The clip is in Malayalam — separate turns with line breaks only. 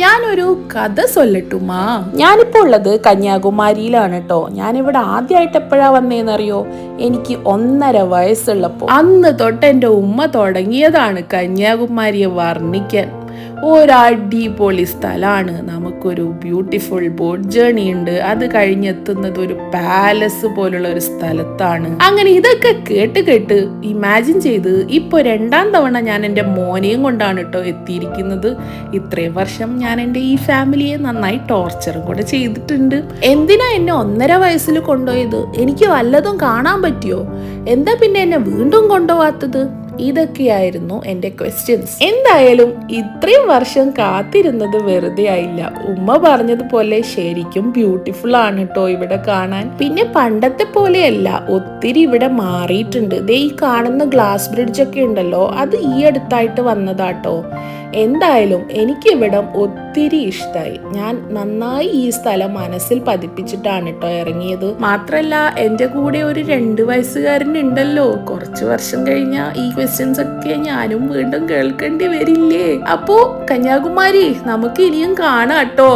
ഞാനൊരു കഥ സൊല്ലട്ടുമാ.
ഞാനിപ്പോൾ ഉള്ളത് കന്യാകുമാരിയിലാണ് കേട്ടോ. ഞാനിവിടെ ആദ്യമായിട്ട് എപ്പോഴാ വന്നേന്നറിയോ? എനിക്ക് 1.5 വയസ്സുള്ളപ്പോ.
അന്ന് തൊട്ട് എൻ്റെ ഉമ്മ തുടങ്ങിയതാണ് കന്യാകുമാരിയെ വർണ്ണിക്കാൻ. ഒരടിപൊളി സ്ഥലമാണ്, നമുക്കൊരു ബ്യൂട്ടിഫുൾ ബോട്ട് ജേണി ഉണ്ട്, അത് കഴിഞ്ഞെത്തുന്നത് ഒരു പാലസ് പോലുള്ള ഒരു സ്ഥലത്താണ്. അങ്ങനെ ഇതൊക്കെ കേട്ട് കേട്ട് ഇമാജിൻ ചെയ്ത് ഇപ്പൊ 2ാം തവണ ഞാൻ എൻ്റെ മോനെയും കൊണ്ടാണ് കേട്ടോ എത്തിയിരിക്കുന്നത്. ഇത്രയും വർഷം ഞാൻ എൻ്റെ ഈ ഫാമിലിയെ നന്നായി ടോർച്ചറും കൂടെ ചെയ്തിട്ടുണ്ട്. എന്തിനാ എന്നെ 1.5 വയസ്സിൽ കൊണ്ടുപോയത്? എനിക്ക് വല്ലതും കാണാൻ പറ്റിയോ? എന്താ പിന്നെ എന്നെ വീണ്ടും കൊണ്ടുപോകാത്തത്? ഇതൊക്കെയായിരുന്നു എൻ്റെ ക്വസ്റ്റ്യൻസ്. എന്തായാലും ഇത്രയും വർഷം കാത്തിരുന്നത് വെറുതെ ആയില്ല. ഉമ്മ പറഞ്ഞതുപോലെ ശരിക്കും ബ്യൂട്ടിഫുൾ ആണ് കേട്ടോ ഇവിടെ കാണാൻ. പിന്നെ പണ്ടത്തെ പോലെയല്ല, ഒത്തിരി ഇവിടെ മാറിയിട്ടുണ്ട്. ദേ ഈ കാണുന്ന ഗ്ലാസ് ബ്രിഡ്ജ് ഒക്കെ ഉണ്ടല്ലോ, അത് ഈ അടുത്തായിട്ട് വന്നതാട്ടോ. എന്തായാലും എനിക്കിവിടം ഒത്തിരി ഇഷ്ടമായി. ഞാൻ നന്നായി ഈ സ്ഥലം മനസ്സിൽ പതിപ്പിച്ചിട്ടാണ് കേട്ടോ ഇറങ്ങിയത്. മാത്രല്ല എൻ്റെ കൂടെ ഒരു 2 വയസ്സുകാരനുണ്ടല്ലോ. കുറച്ച് വർഷം കഴിഞ്ഞാൽ ഈ ക്വസ്റ്റ്യൻസ് ഒക്കെ ഞാനും വീണ്ടും കേൾക്കേണ്ടി വരില്ലേ? അപ്പോ കന്യാകുമാരി നമുക്ക് ഇനിയും കാണാം കേട്ടോ.